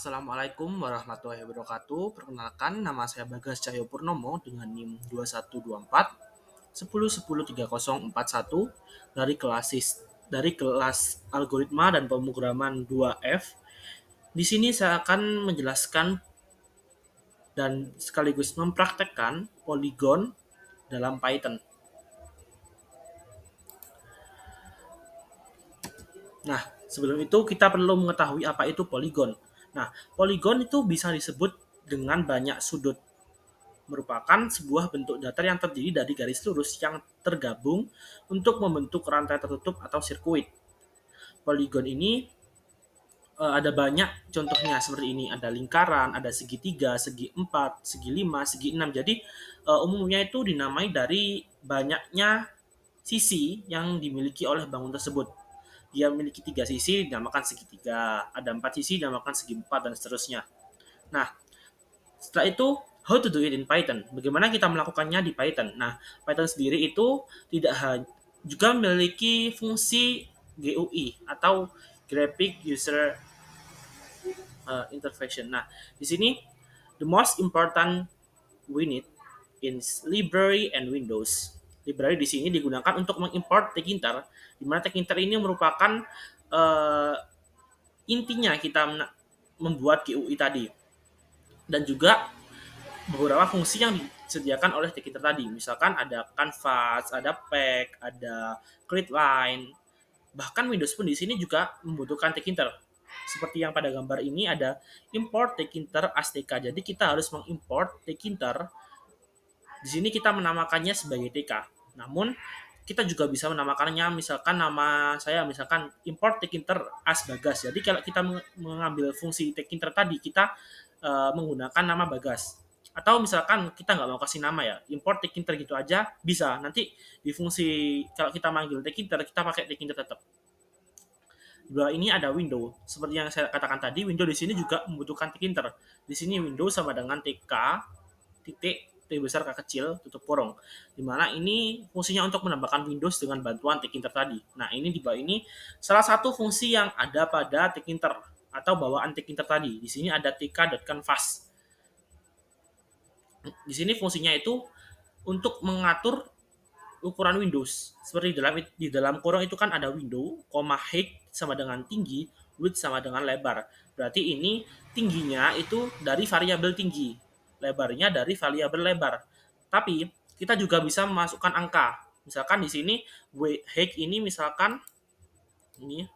Assalamualaikum warahmatullahi wabarakatuh. Perkenalkan, nama saya Bagas Cahyo Purnomo dengan NIM 2124 10103041 dari kelas Algoritma dan Pemrograman 2F. Di sini saya akan menjelaskan dan sekaligus mempraktekkan poligon dalam Python. Nah, sebelum itu kita perlu mengetahui apa itu poligon. Nah, poligon itu bisa disebut dengan banyak sudut, merupakan sebuah bentuk datar yang terdiri dari garis lurus yang tergabung untuk membentuk rantai tertutup atau sirkuit. Poligon ini ada banyak contohnya seperti ini, ada lingkaran, ada segitiga, segi 4, segi 5, segi 6. Jadi umumnya itu dinamai dari banyaknya sisi yang dimiliki oleh bangun tersebut. Dia memiliki 3 sisi dinamakan segitiga, ada 4 sisi dinamakan segi 4 dan seterusnya. Nah, setelah itu how to do it in Python. Bagaimana kita melakukannya di Python? Nah, Python sendiri itu juga memiliki fungsi GUI atau Graphic User Interface. Nah, di sini the most important we need is library and windows. Library di sini digunakan untuk mengimport Tkinter, di mana Tkinter ini merupakan uh, intinya kita membuat GUI tadi, dan juga beberapa fungsi yang disediakan oleh Tkinter tadi. Misalkan ada canvas, ada pack, ada create line. Bahkan Windows pun di sini juga membutuhkan Tkinter. Seperti yang pada gambar ini ada import Tkinter as TK. Jadi kita harus mengimport Tkinter. Di sini kita menamakannya sebagai TK. Namun kita juga bisa menamakannya, misalkan nama saya misalkan import Tkinter as Bagas. Jadi kalau kita mengambil fungsi Tkinter tadi, kita menggunakan nama Bagas. Atau misalkan kita nggak mau kasih nama ya, import Tkinter gitu aja bisa. Nanti di fungsi kalau kita manggil Tkinter, kita pakai Tkinter tetap. Di bawah ini ada window. Seperti yang saya katakan tadi, window di sini juga membutuhkan Tkinter. Di sini window sama dengan TK titik T besar K kecil tutup kurung. Dimana ini fungsinya untuk menambahkan Windows dengan bantuan Tkinter tadi. Nah, ini di bawah ini salah satu fungsi yang ada pada Tkinter atau bawaan Tkinter tadi. Di sini ada tk.canvas. Di sini fungsinya itu untuk mengatur ukuran Windows. Seperti di dalam kurung itu kan ada window, height sama dengan tinggi, width sama dengan lebar. Berarti ini tingginya itu dari variabel tinggi, lebarnya dari variabel lebar. Tapi kita juga bisa memasukkan angka. Misalkan di sini height ini misalkan ini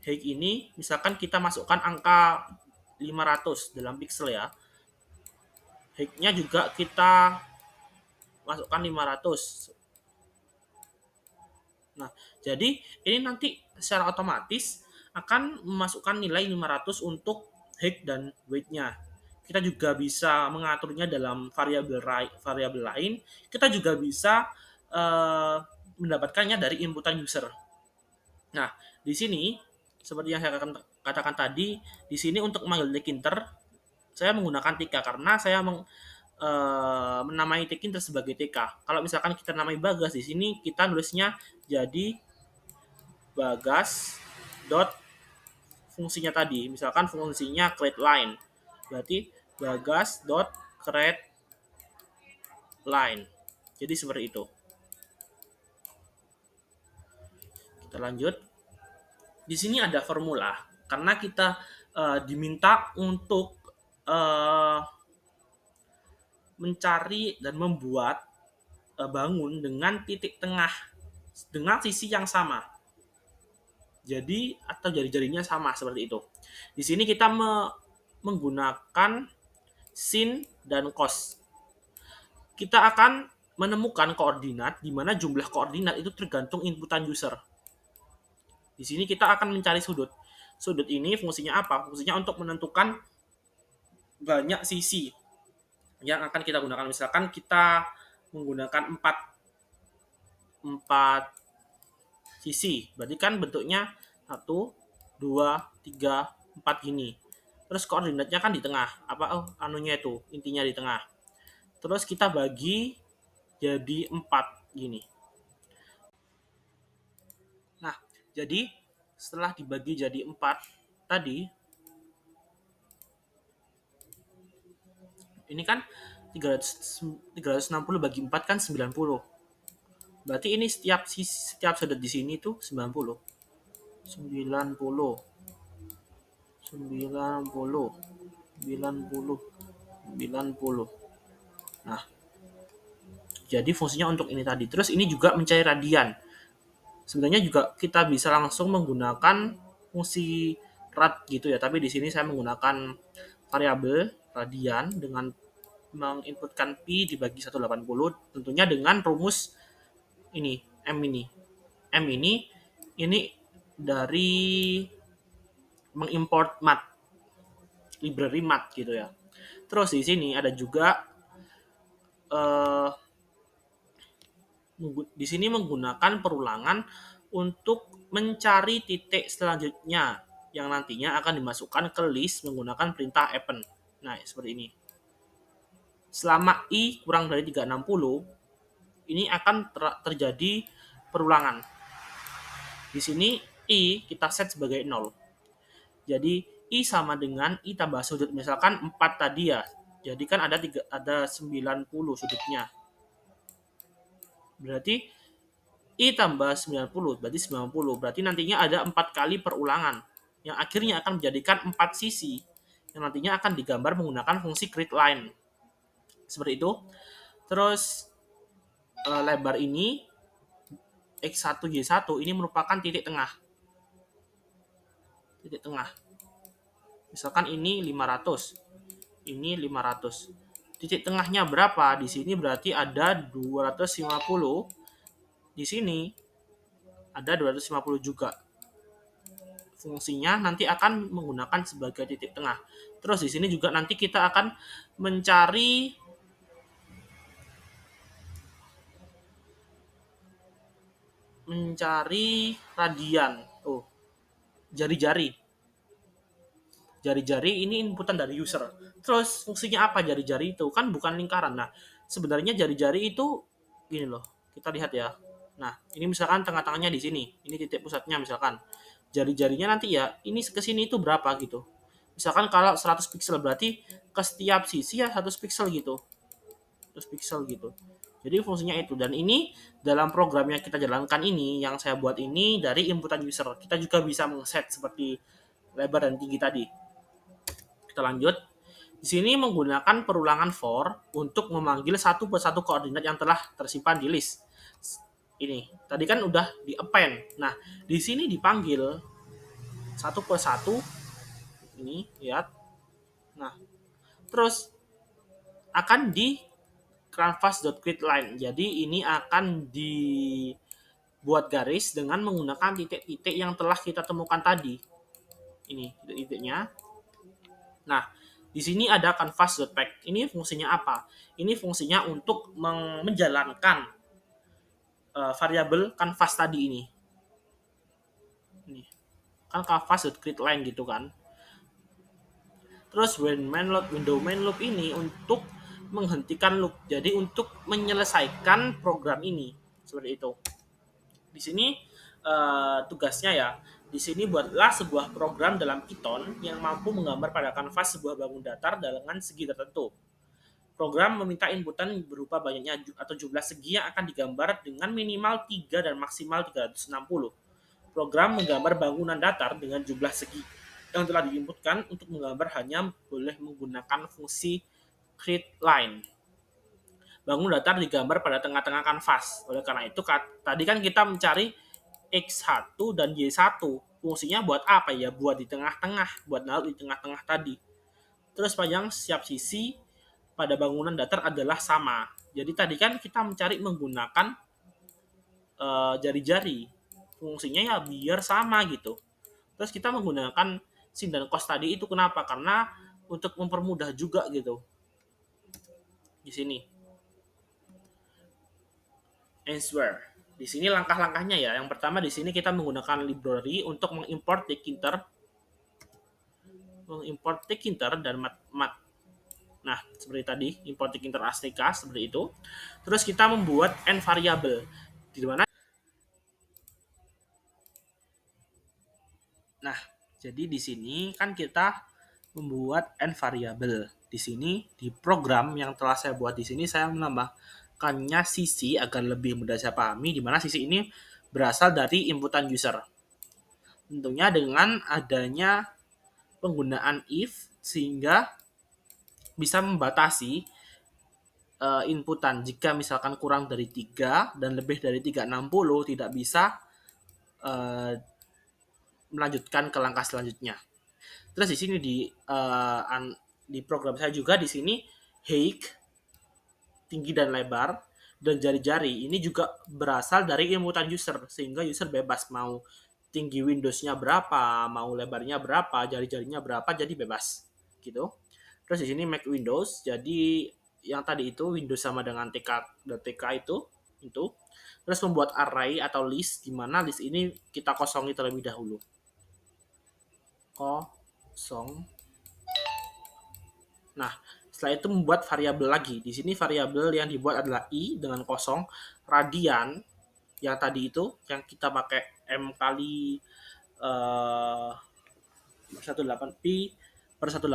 height ini misalkan kita masukkan angka 500 dalam pixel ya. Height-nya juga kita masukkan 500. Nah, jadi ini nanti secara otomatis akan memasukkan nilai 500 untuk height dan weight-nya. Kita juga bisa mengaturnya dalam variabel lain. Kita juga bisa mendapatkannya dari inputan user. Nah, di sini seperti yang saya katakan tadi, di sini untuk memanggil Tkinter saya menggunakan TK karena saya menamai Tkinter sebagai TK. Kalau misalkan kita namai Bagas, di sini kita nulisnya jadi Bagas dot fungsinya tadi. Misalkan fungsinya create line. Berarti Bagas dot create line. Jadi seperti itu. Kita lanjut. Di sini ada formula karena kita diminta untuk mencari dan membuat bangun dengan titik tengah dengan sisi yang sama. Jadi atau jari-jarinya sama seperti itu. Di sini kita menggunakan sin dan cos. Kita akan menemukan koordinat di mana jumlah koordinat itu tergantung inputan user. Di sini kita akan mencari sudut. Sudut ini fungsinya apa? Fungsinya untuk menentukan banyak sisi yang akan kita gunakan. Misalkan kita menggunakan 4 sisi. Berarti kan bentuknya 1, 2, 3, 4 gini. Terus koordinatnya kan di tengah. Anunya itu, intinya di tengah. Terus kita bagi jadi 4 gini. Jadi setelah dibagi jadi 4 tadi, ini kan 360 bagi 4 kan 90. Berarti ini setiap sudut di sini tuh 90. 90, 90, 90, 90. Nah, jadi fungsinya untuk ini tadi. Terus ini juga mencari radian. Sebenarnya juga kita bisa langsung menggunakan fungsi rad gitu ya, tapi di sini saya menggunakan variabel radian dengan menginputkan pi dibagi 180, tentunya dengan rumus ini, M ini. M ini dari mengimport mat, library mat gitu ya. Terus di sini ada juga eh, di sini menggunakan perulangan untuk mencari titik selanjutnya yang nantinya akan dimasukkan ke list menggunakan perintah append. Nah, seperti ini. Selama i kurang dari 360, ini akan terjadi perulangan. Di sini i kita set sebagai 0. Jadi i sama dengan i tambah sudut, misalkan 4 tadi ya. Jadi kan ada 90 sudutnya. Berarti i tambah 90 berarti 90. Berarti nantinya ada 4 kali perulangan yang akhirnya akan menjadikan 4 sisi yang nantinya akan digambar menggunakan fungsi create line. Seperti itu. Terus lebar ini X1 Y1 ini merupakan titik tengah. Titik tengah. Misalkan ini 500. Ini 500. Titik tengahnya berapa? Di sini berarti ada 250. Di sini ada 250 juga. Fungsinya nanti akan menggunakan sebagai titik tengah. Terus di sini juga nanti kita akan mencari radian. Oh, jari-jari. Jari-jari ini inputan dari user. Terus fungsinya apa jari-jari itu? Kan bukan lingkaran. Nah, sebenarnya jari-jari itu gini loh. Kita lihat ya. Nah, ini misalkan tengah-tengahnya di sini. Ini titik pusatnya misalkan. Jari-jarinya nanti ya, ini ke sini itu berapa gitu. Misalkan kalau 100 pixel berarti ke setiap sisi ya 100 pixel gitu. 100 pixel gitu. Jadi fungsinya itu. Dan ini dalam program yang kita jalankan ini, yang saya buat ini dari inputan user. Kita juga bisa mengset seperti lebar dan tinggi tadi. Kita lanjut. Di sini menggunakan perulangan for untuk memanggil satu persatu koordinat yang telah tersimpan di list. Ini tadi kan udah di append. Nah, di sini dipanggil satu persatu. Ini lihat. Nah, terus akan di canvas.createLine. Jadi ini akan dibuat garis dengan menggunakan titik-titik yang telah kita temukan tadi. Ini titik-titiknya. Nah, di sini ada canvas.pack. Ini fungsinya apa? Ini fungsinya untuk menjalankan variabel canvas tadi ini. Ini kan canvas.createLine gitu kan. Terus window main loop ini untuk menghentikan loop. Jadi untuk menyelesaikan program ini seperti itu. Di sini tugasnya ya. Di sini buatlah sebuah program dalam Python yang mampu menggambar pada kanvas sebuah bangun datar dengan segi tertentu. Program meminta inputan berupa banyaknya atau jumlah segi yang akan digambar dengan minimal 3 dan maksimal 360. Program menggambar bangunan datar dengan jumlah segi yang telah diinputkan untuk menggambar hanya boleh menggunakan fungsi create line. Bangun datar digambar pada tengah-tengah kanvas. Oleh karena itu, tadi kan kita mencari X1 dan Y1. Fungsinya buat apa ya? Buat di tengah-tengah, buat naruh di tengah-tengah tadi. Terus panjang setiap sisi pada bangunan datar adalah sama. Jadi tadi kan kita mencari menggunakan jari-jari. Fungsinya ya biar sama gitu. Terus kita menggunakan sin dan cos tadi itu kenapa? Karena untuk mempermudah juga gitu. Di sini. Answer. Di sini langkah-langkahnya ya. Yang pertama di sini kita menggunakan library untuk mengimport tkinter dan mat. Nah, seperti tadi, import tkinter ASTK seperti itu. Terus kita membuat n variable di mana Jadi di sini kan kita membuat n variabel. Di sini di program yang telah saya buat di sini saya menambahkannya sisi agar lebih mudah saya pahami, di mana sisi ini berasal dari inputan user. Tentunya dengan adanya penggunaan if sehingga bisa membatasi inputan. Jika misalkan kurang dari 3 dan lebih dari 360 tidak bisa melanjutkan ke langkah selanjutnya. Terus di sini di program saya juga di sini height, tinggi dan lebar, dan jari-jari ini juga berasal dari inputan user, sehingga user bebas mau tinggi Windows-nya berapa, mau lebarnya berapa, jari-jarinya berapa, jadi bebas gitu. Terus di sini Mac Windows, jadi yang tadi itu Windows sama dengan TK dan TK itu. Terus membuat array atau list, di mana list ini kita kosongi terlebih dahulu. Kosong. Nah, setelah itu membuat variabel lagi. Di sini variabel yang dibuat adalah i dengan kosong, radian yang tadi itu yang kita pakai m kali 18 pi per 180.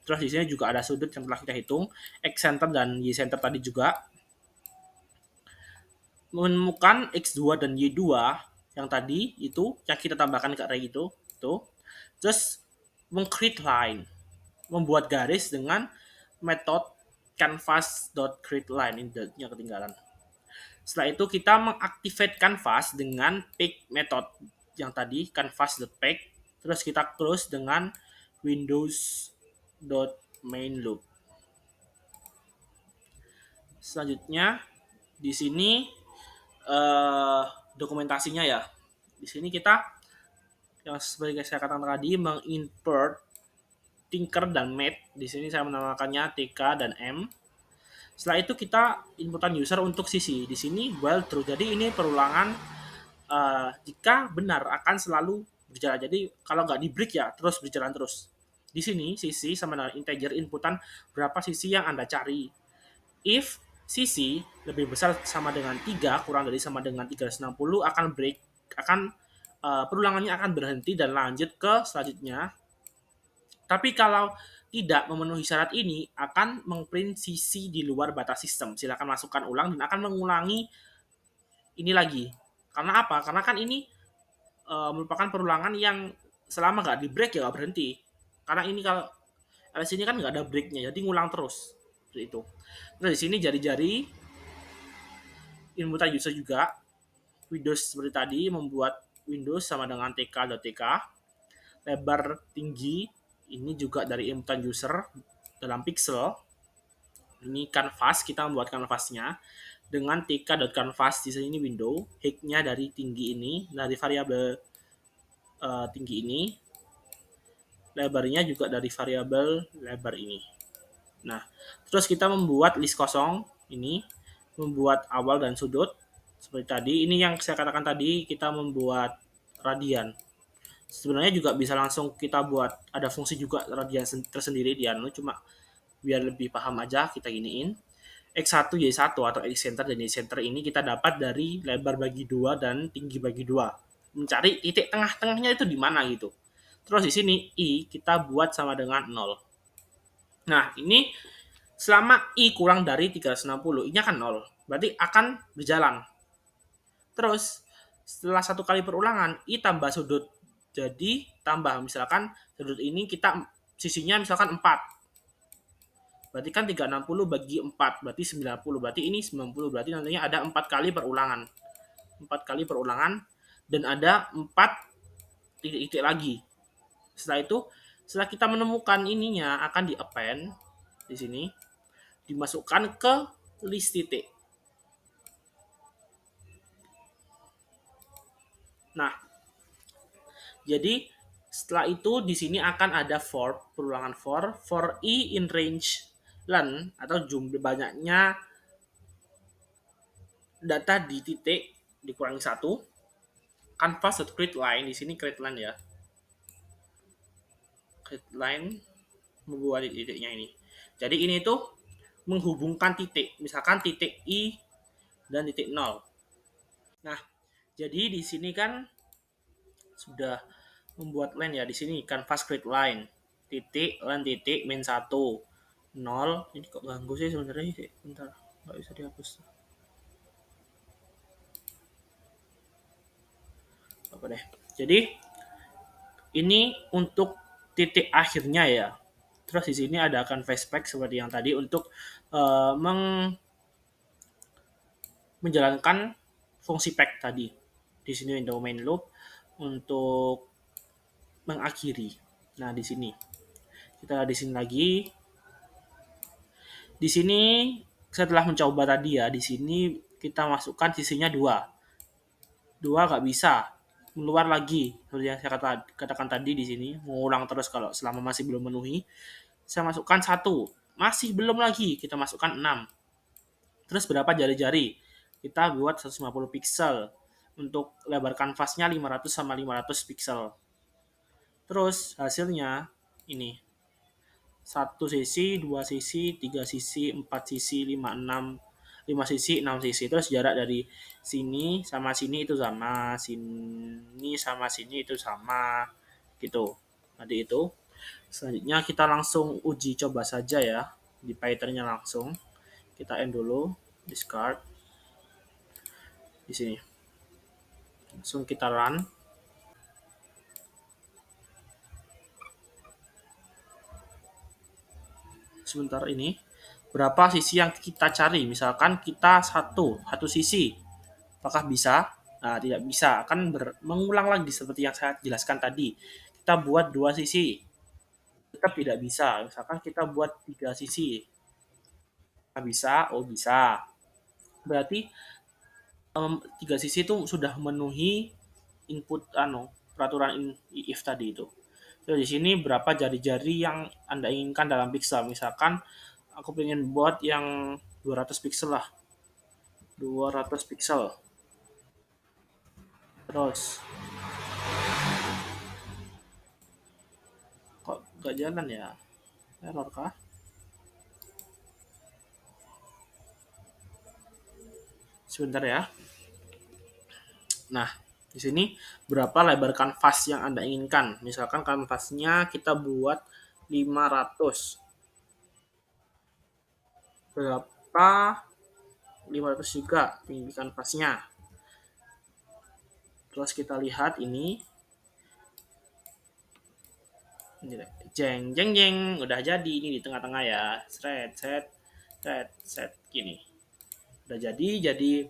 Terus di sini juga ada sudut yang telah kita hitung, x center dan y center tadi juga. Menemukan x2 dan y2 yang tadi itu yang kita tambahkan ke array itu. Terus meng-create line, membuat garis dengan metode canvas.createLine, ini yang ketinggalan. Setelah itu kita mengaktifkan canvas dengan pick method yang tadi canvas.pick, terus kita close dengan windows.mainLoop. Selanjutnya di sini dokumentasinya ya. Di sini kita yang seperti saya katakan tadi mengimport Tinker dan Mate. Di sini saya menamakannya TK dan M. Setelah itu kita inputan user untuk sisi. Di sini while true. Jadi ini perulangan jika benar akan selalu berjalan. Jadi kalau nggak di break ya terus berjalan terus. Di sini sisi sama dengan integer inputan berapa sisi yang Anda cari. If sisi lebih besar sama dengan 3 kurang dari sama dengan 360 akan break, akan perulangannya akan berhenti dan lanjut ke selanjutnya. Tapi kalau tidak memenuhi syarat ini akan mengprint sisi di luar batas sistem. Silakan masukkan ulang dan akan mengulangi ini lagi. Karena apa? Karena kan ini merupakan perulangan yang selama nggak di break ya nggak berhenti. Karena ini kalau LS ini kan nggak ada breaknya, jadi ngulang terus. Seperti itu. Nah di sini jari-jari inputan user juga Windows seperti tadi membuat Windows sama dengan tk.tk, lebar tinggi ini juga dari inputan user dalam pixel. Ini canvas, kita membuat canvasnya dengan tk.canvas di sini window, height-nya dari tinggi ini, dari variabel tinggi ini, lebarnya juga dari variabel lebar ini. Nah, terus kita membuat list kosong ini, membuat awal dan sudut seperti tadi. Ini yang saya katakan tadi, kita membuat radian. Sebenarnya juga bisa langsung kita buat, ada fungsi juga radian tersendiri di anu, cuma biar lebih paham aja kita giniin. X1, Y1 atau X center dan Y center ini kita dapat dari lebar bagi 2 dan tinggi bagi 2. Mencari titik tengah-tengahnya itu di mana gitu. Terus di sini I kita buat sama dengan 0. Nah, ini selama I kurang dari 360, I-nya kan 0. Berarti akan berjalan. Terus setelah satu kali perulangan, I tambah sudut. Jadi tambah misalkan sudut ini kita sisinya misalkan 4. Berarti kan 360 bagi 4, berarti 90. Berarti ini 90, berarti nantinya ada 4 kali perulangan. 4 kali perulangan dan ada 4 titik-titik lagi. Setelah itu, setelah kita menemukan ininya akan di-append di sini, dimasukkan ke list titik. Nah, jadi setelah itu di sini akan ada for, perulangan for I in range len atau jumlah banyaknya data di titik dikurangi 1. Canvas.createLine, di sini createLine ya. CreateLine membuat titiknya ini. Jadi ini tuh menghubungkan titik, misalkan titik I dan titik 0. Nah, jadi di sini kan sudah membuat line ya di sini canvas create line titik line titik min 1 nol. Ini kok ganggu sih sebenarnya sih, bentar, nggak bisa dihapus apa deh. Jadi ini untuk titik akhirnya ya. Terus di sini ada canvas pack seperti yang tadi untuk menjalankan fungsi pack tadi. Di sini window main loop untuk mengakhiri. Nah, di sini kita di sini lagi. Di sini setelah mencoba tadi ya, di sini kita masukkan sisinya 2. 2 nggak bisa. Keluar lagi. Seperti yang saya katakan tadi di sini, mengulang terus kalau selama masih belum memenuhi. Saya masukkan 1. Masih belum lagi, kita masukkan 6. Terus berapa jari-jari? Kita buat 150 pixel. Untuk lebar kanvasnya 500 sama 500 pixel. Terus hasilnya ini. 1 sisi, 2 sisi, 3 sisi, 4 sisi, 5 sisi, 6 sisi. Terus jarak dari sini sama sini itu sama. Sini sama sini itu sama. Gitu. Tadi itu. Selanjutnya kita langsung uji coba saja ya. Di Python-nya langsung. Kita end dulu. Discard. Di sini. Langsung kita run. Sebentar ini. Berapa sisi yang kita cari? Misalkan kita satu sisi. Apakah bisa? Nah, tidak bisa. Akan mengulang lagi seperti yang saya jelaskan tadi. Kita buat 2 sisi. Tetap tidak bisa. Misalkan kita buat 3 sisi. Bisa? Oh, bisa. Berarti 3 sisi itu sudah memenuhi input peraturan if tadi itu. Jadi di sini berapa jari-jari yang Anda inginkan dalam pixel. Misalkan aku pengen buat yang 200 pixel lah. 200 pixel. Terus kok gak jalan ya? Error kah? Sebentar ya. Nah, di sini berapa lebar kanvas yang Anda inginkan. Misalkan kanvasnya kita buat 500. Berapa 500 juga tinggi kanvasnya. Terus kita lihat ini. Jeng jeng jeng, udah jadi ini di tengah-tengah ya. Set gini. Udah jadi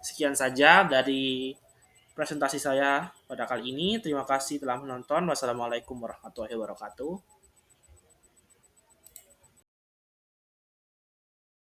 sekian saja dari presentasi saya pada kali ini. Terima kasih telah menonton. Wassalamualaikum warahmatullahi wabarakatuh.